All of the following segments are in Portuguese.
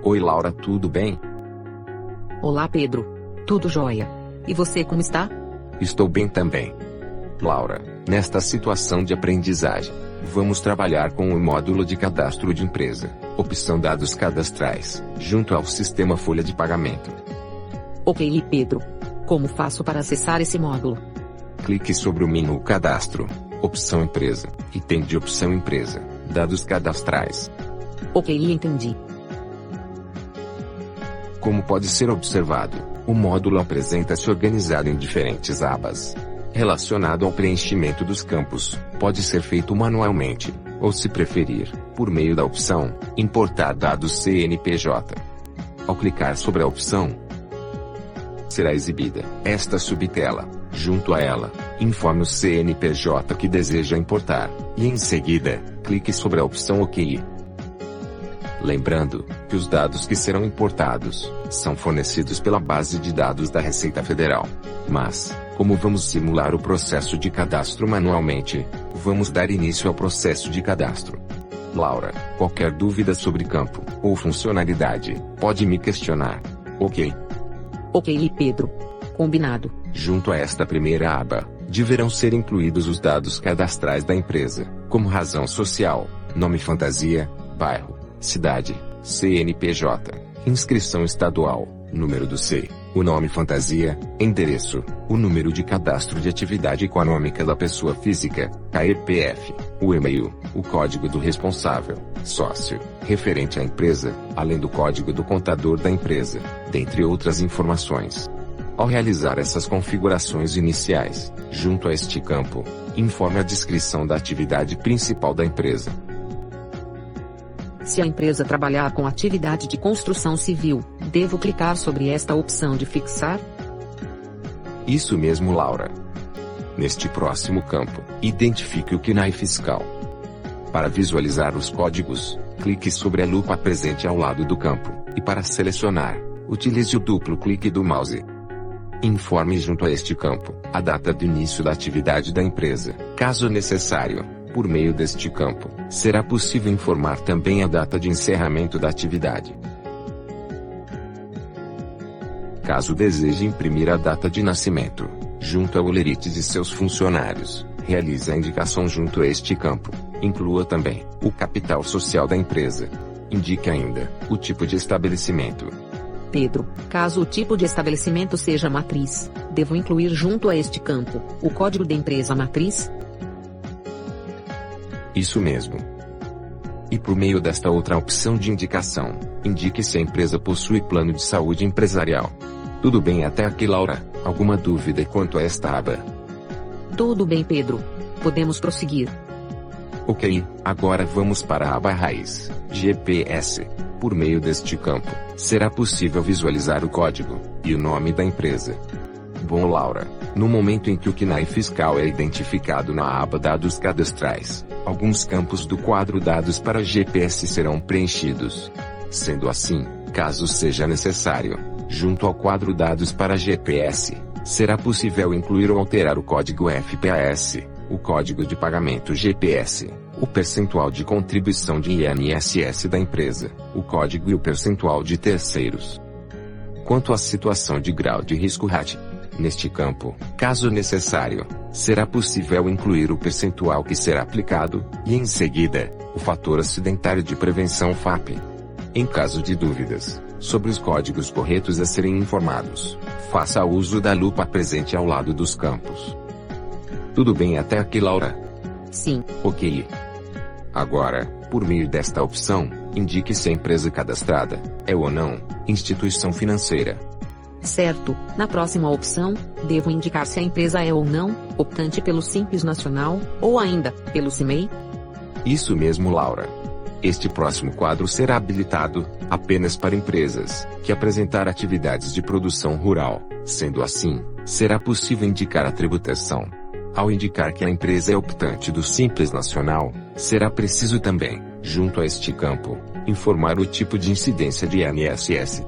Oi Laura, tudo bem? Olá Pedro. Tudo jóia. E você como está? Estou bem também. Laura, nesta situação de aprendizagem, vamos trabalhar com o módulo de cadastro de empresa, opção dados cadastrais, junto ao sistema folha de pagamento. Ok, Pedro. Como faço para acessar esse módulo? Clique sobre o menu Cadastro, opção Empresa, item de opção Empresa, dados cadastrais. Ok, entendi. Como pode ser observado, o módulo apresenta-se organizado em diferentes abas. Relacionado ao preenchimento dos campos, pode ser feito manualmente, ou se preferir, por meio da opção Importar dados CNPJ. Ao clicar sobre a opção, será exibida esta subtela. Junto a ela, informe o CNPJ que deseja importar, e em seguida, clique sobre a opção OK. Lembrando que os dados que serão importados são fornecidos pela base de dados da Receita Federal. Mas, como vamos simular o processo de cadastro manualmente, vamos dar início ao processo de cadastro. Laura, qualquer dúvida sobre campo ou funcionalidade, pode me questionar. Ok? Ok, Pedro. Combinado. Junto a esta primeira aba, deverão ser incluídos os dados cadastrais da empresa, como razão social, nome fantasia, bairro, cidade, CNPJ, inscrição estadual, número do CEI, o nome fantasia, endereço, o número de cadastro de atividade econômica da pessoa física, CAEPF, o e-mail, o código do responsável, sócio, referente à empresa, além do código do contador da empresa, dentre outras informações. Ao realizar essas configurações iniciais, junto a este campo, informe a descrição da atividade principal da empresa. Se a empresa trabalhar com atividade de construção civil, devo clicar sobre esta opção de fixar? Isso mesmo, Laura. Neste próximo campo, identifique o CNAE fiscal. Para visualizar os códigos, clique sobre a lupa presente ao lado do campo, e para selecionar, utilize o duplo clique do mouse. Informe junto a este campo a data do início da atividade da empresa, caso necessário. Por meio deste campo, será possível informar também a data de encerramento da atividade. Caso deseje imprimir a data de nascimento, junto ao Olerite de seus funcionários, realize a indicação junto a este campo. Inclua também o capital social da empresa. Indique ainda o tipo de estabelecimento. Pedro, caso o tipo de estabelecimento seja matriz, devo incluir junto a este campo o código da empresa matriz? Isso mesmo. E por meio desta outra opção de indicação, indique se a empresa possui plano de saúde empresarial. Tudo bem até aqui, Laura? Alguma dúvida quanto a esta aba? Tudo bem, Pedro. Podemos prosseguir. Ok, agora vamos para a aba raiz, GPS. Por meio deste campo, será possível visualizar o código e o nome da empresa. Bom, Laura, no momento em que o CNAE fiscal é identificado na aba Dados Cadastrais, alguns campos do quadro Dados para GPS serão preenchidos. Sendo assim, caso seja necessário, junto ao quadro Dados para GPS, será possível incluir ou alterar o código FPAS, o código de pagamento GPS, o percentual de contribuição de INSS da empresa, o código e o percentual de terceiros. Quanto à situação de grau de risco RAT, neste campo, caso necessário, será possível incluir o percentual que será aplicado, e em seguida, o fator acidentário de prevenção FAP. Em caso de dúvidas sobre os códigos corretos a serem informados, faça uso da lupa presente ao lado dos campos. Tudo bem até aqui, Laura? Sim. Ok. Agora, por meio desta opção, indique se a empresa cadastrada é ou não instituição financeira. Certo. Na próxima opção, devo indicar se a empresa é ou não optante pelo Simples Nacional, ou ainda, pelo CIMEI? Isso mesmo, Laura. Este próximo quadro será habilitado apenas para empresas que apresentar atividades de produção rural. Sendo assim, será possível indicar a tributação. Ao indicar que a empresa é optante do Simples Nacional, será preciso também, junto a este campo, informar o tipo de incidência de INSS.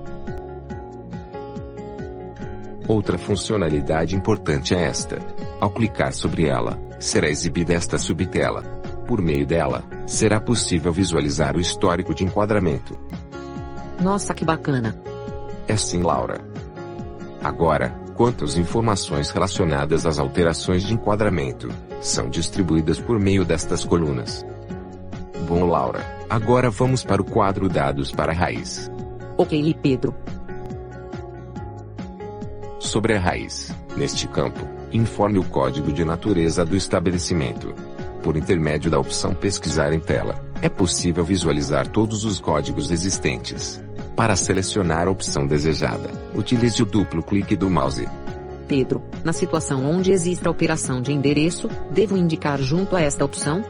Outra funcionalidade importante é esta. Ao clicar sobre ela, será exibida esta subtela. Por meio dela, será possível visualizar o histórico de enquadramento. Nossa, que bacana. É sim, Laura. Agora, quanto às informações relacionadas às alterações de enquadramento, são distribuídas por meio destas colunas. Bom, Laura, agora vamos para o quadro Dados para a raiz. Ok, Pedro. Sobre a raiz, neste campo, informe o código de natureza do estabelecimento. Por intermédio da opção Pesquisar em tela, é possível visualizar todos os códigos existentes. Para selecionar a opção desejada, utilize o duplo clique do mouse. Pedro, na situação onde existe a operação de endereço, devo indicar junto a esta opção?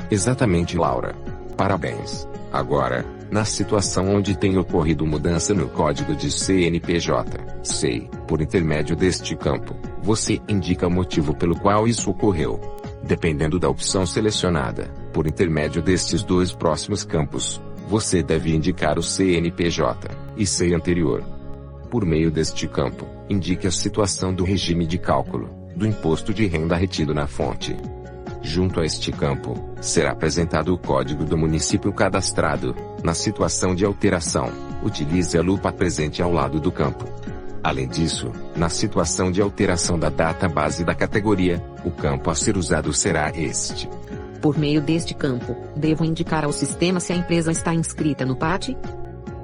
Exatamente, Laura. Parabéns. Agora, na situação onde tem ocorrido mudança no código de CNPJ, SEI, por intermédio deste campo, você indica o motivo pelo qual isso ocorreu. Dependendo da opção selecionada, por intermédio destes dois próximos campos, você deve indicar o CNPJ e SEI anterior. Por meio deste campo, indique a situação do regime de cálculo do imposto de renda retido na fonte. Junto a este campo, será apresentado o código do município cadastrado. Na situação de alteração, utilize a lupa presente ao lado do campo. Além disso, na situação de alteração da data base da categoria, o campo a ser usado será este. Por meio deste campo, devo indicar ao sistema se a empresa está inscrita no PAT?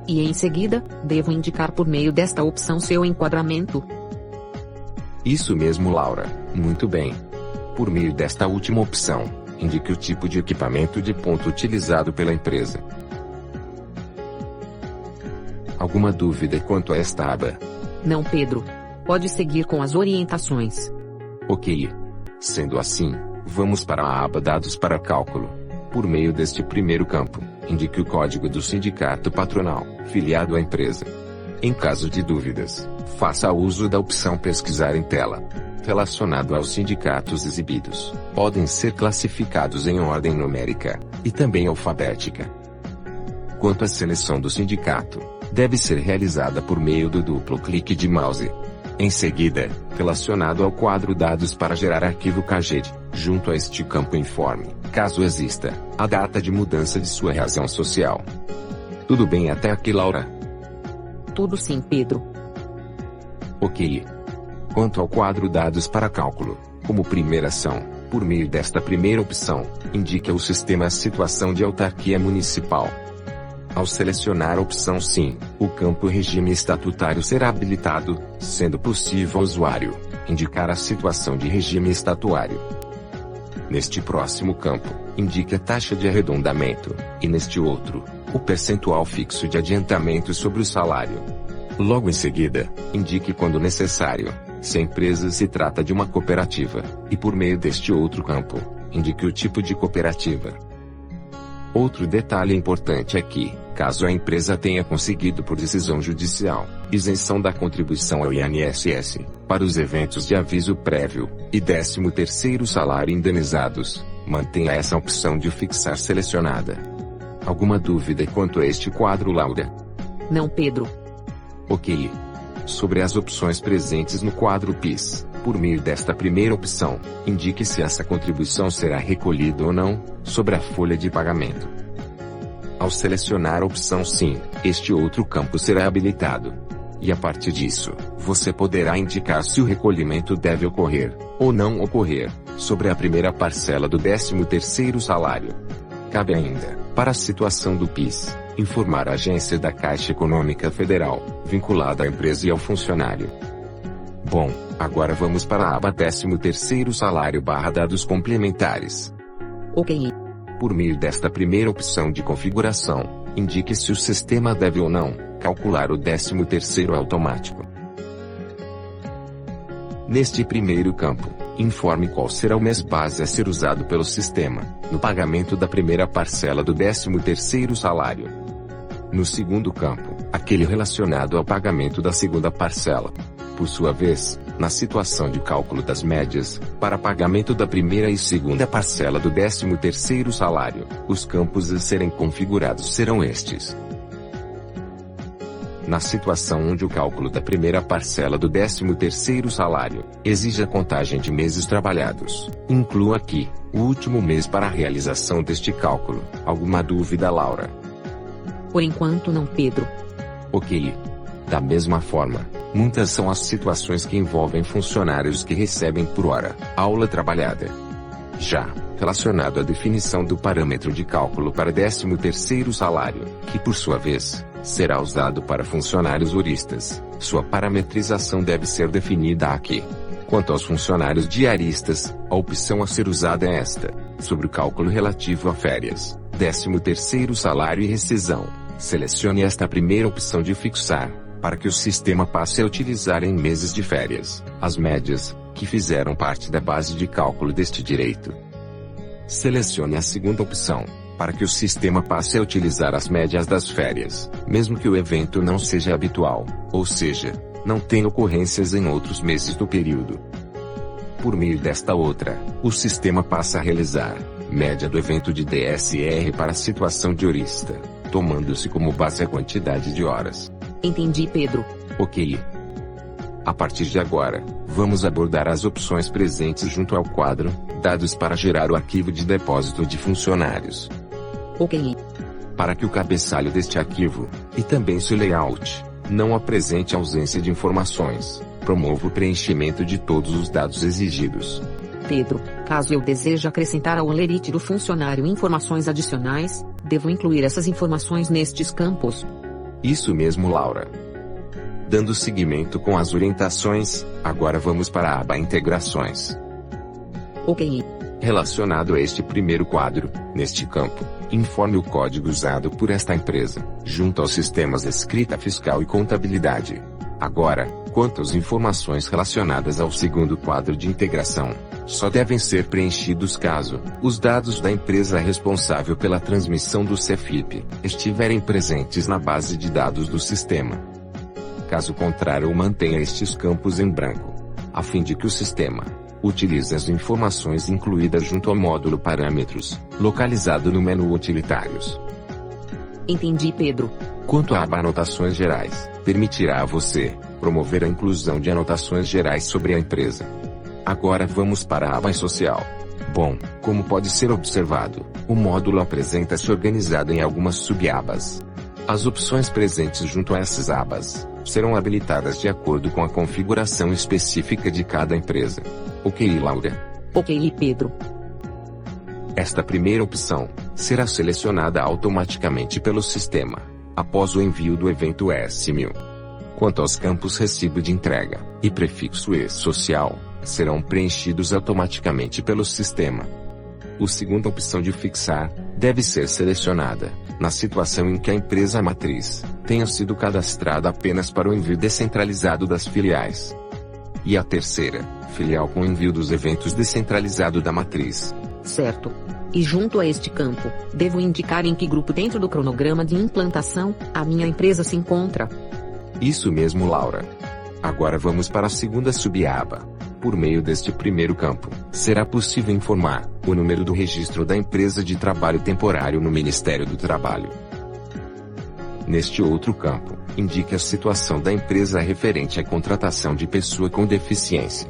E em seguida, devo indicar por meio desta opção seu enquadramento? Isso mesmo, Laura. Muito bem. Por meio desta última opção, indique o tipo de equipamento de ponto utilizado pela empresa. Alguma dúvida quanto a esta aba? Não, Pedro. Pode seguir com as orientações. Ok. Sendo assim, vamos para a aba Dados para cálculo. Por meio deste primeiro campo, indique o código do sindicato patronal, filiado à empresa. Em caso de dúvidas, faça uso da opção Pesquisar em tela. Relacionado aos sindicatos exibidos, podem ser classificados em ordem numérica, e também alfabética. Quanto à seleção do sindicato, deve ser realizada por meio do duplo clique de mouse. Em seguida, relacionado ao quadro Dados para gerar arquivo CAGED, junto a este campo informe, caso exista, a data de mudança de sua razão social. Tudo bem até aqui, Laura? Tudo sim, Pedro. Ok. Quanto ao quadro Dados para cálculo, como primeira ação, por meio desta primeira opção, indique ao sistema a situação de autarquia municipal. Ao selecionar a opção Sim, o campo Regime Estatutário será habilitado, sendo possível ao usuário indicar a situação de regime estatuário. Neste próximo campo, indique a taxa de arredondamento, e neste outro, o percentual fixo de adiantamento sobre o salário. Logo em seguida, indique quando necessário, se a empresa se trata de uma cooperativa, e por meio deste outro campo, indique o tipo de cooperativa. Outro detalhe importante é que, caso a empresa tenha conseguido por decisão judicial, isenção da contribuição ao INSS, para os eventos de aviso prévio, e 13º salário indenizados, mantenha essa opção de fixar selecionada. Alguma dúvida quanto a este quadro, Laura? Não, Pedro. Ok. Sobre as opções presentes no quadro PIS, por meio desta primeira opção, indique se essa contribuição será recolhida ou não, sobre a folha de pagamento. Ao selecionar a opção Sim, este outro campo será habilitado. E a partir disso, você poderá indicar se o recolhimento deve ocorrer, ou não ocorrer, sobre a primeira parcela do 13º salário. Cabe ainda, para a situação do PIS, informar a agência da Caixa Econômica Federal, vinculada à empresa e ao funcionário. Bom, agora vamos para a aba 13º salário / dados complementares. Ok. Por meio desta primeira opção de configuração, indique se o sistema deve ou não calcular o 13º automático. Neste primeiro campo, informe qual será o mês base a ser usado pelo sistema, no pagamento da primeira parcela do 13º salário. No segundo campo, aquele relacionado ao pagamento da segunda parcela. Por sua vez, na situação de cálculo das médias, para pagamento da primeira e segunda parcela do 13º salário, os campos a serem configurados serão estes. Na situação onde o cálculo da primeira parcela do 13º salário exige a contagem de meses trabalhados, inclua aqui o último mês para a realização deste cálculo. Alguma dúvida, Laura? Por enquanto não, Pedro. Ok. Da mesma forma, muitas são as situações que envolvem funcionários que recebem por hora, aula trabalhada. Já, relacionado à definição do parâmetro de cálculo para 13º salário, que por sua vez, será usado para funcionários horistas, sua parametrização deve ser definida aqui. Quanto aos funcionários diaristas, a opção a ser usada é esta, sobre o cálculo relativo a férias, 13º salário e rescisão. Selecione esta primeira opção de fixar, para que o sistema passe a utilizar em meses de férias, as médias, que fizeram parte da base de cálculo deste direito. Selecione a segunda opção, para que o sistema passe a utilizar as médias das férias, mesmo que o evento não seja habitual, ou seja, não tenha ocorrências em outros meses do período. Por meio desta outra, o sistema passa a realizar média do evento de DSR para a situação de horista, tomando-se como base a quantidade de horas. Entendi, Pedro. Ok. A partir de agora, vamos abordar as opções presentes junto ao quadro Dados para gerar o arquivo de depósito de funcionários. Ok. Para que o cabeçalho deste arquivo, e também seu layout, não apresente ausência de informações, promova o preenchimento de todos os dados exigidos. Pedro, caso eu deseje acrescentar ao holerite do funcionário informações adicionais, devo incluir essas informações nestes campos? Isso mesmo, Laura. Dando seguimento com as orientações, agora vamos para a aba Integrações. Ok. Relacionado a este primeiro quadro, neste campo, informe o código usado por esta empresa, junto aos sistemas escrita fiscal e contabilidade. Agora, quanto às informações relacionadas ao segundo quadro de integração, só devem ser preenchidos caso os dados da empresa responsável pela transmissão do CFIP estiverem presentes na base de dados do sistema. Caso contrário, mantenha estes campos em branco, a fim de que o sistema utilize as informações incluídas junto ao módulo Parâmetros, localizado no menu Utilitários. Entendi, Pedro. Quanto à aba Anotações Gerais, permitirá a você promover a inclusão de anotações gerais sobre a empresa. Agora vamos para a aba Social. Bom, como pode ser observado, o módulo apresenta-se organizado em algumas subabas. As opções presentes junto a essas abas serão habilitadas de acordo com a configuração específica de cada empresa. Ok, Laura? Ok, Pedro. Esta primeira opção será selecionada automaticamente pelo sistema, após o envio do evento S1000. Quanto aos campos Recibo de Entrega e prefixo E-Social, serão preenchidos automaticamente pelo sistema. A segunda opção de fixar deve ser selecionada na situação em que a empresa matriz tenha sido cadastrada apenas para o envio descentralizado das filiais. E a terceira, filial com envio dos eventos descentralizado da matriz. Certo. E junto a este campo, devo indicar em que grupo dentro do cronograma de implantação a minha empresa se encontra. Isso mesmo, Laura. Agora vamos para a segunda subaba. Por meio deste primeiro campo, será possível informar o número do registro da empresa de trabalho temporário no Ministério do Trabalho. Neste outro campo, indique a situação da empresa referente à contratação de pessoa com deficiência.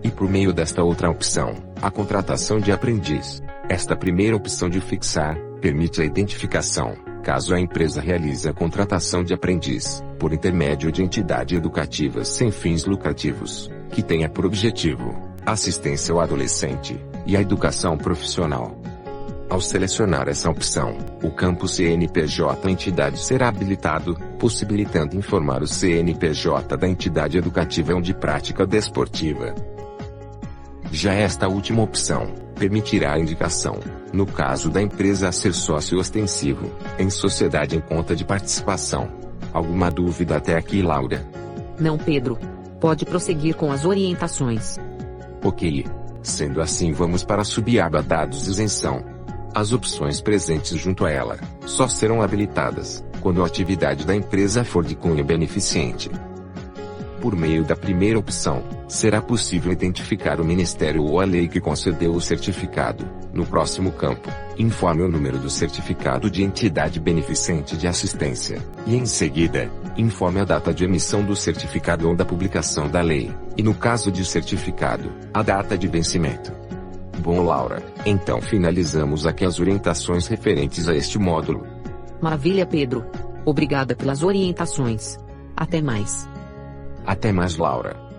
E por meio desta outra opção, a contratação de aprendiz. Esta primeira opção de fixar permite a identificação, caso a empresa realize a contratação de aprendiz, por intermédio de entidade educativa sem fins lucrativos, que tenha por objetivo assistência ao adolescente e a educação profissional. Ao selecionar essa opção, o campo CNPJ entidade será habilitado, possibilitando informar o CNPJ da entidade educativa ou de prática desportiva. Já esta última opção permitirá a indicação, no caso da empresa a ser sócio ostensivo, em sociedade em conta de participação. Alguma dúvida até aqui, Laura? Não, Pedro. Pode prosseguir com as orientações. Ok. Sendo assim, vamos para a subaba Dados Isenção. As opções presentes junto a ela só serão habilitadas quando a atividade da empresa for de cunho beneficente. Por meio da primeira opção, será possível identificar o Ministério ou a lei que concedeu o certificado. No próximo campo, informe o número do certificado de entidade beneficente de assistência, e em seguida, informe a data de emissão do certificado ou da publicação da lei, e no caso de certificado, a data de vencimento. Bom, Laura, então finalizamos aqui as orientações referentes a este módulo. Maravilha, Pedro. Obrigada pelas orientações. Até mais. Até mais, Laura.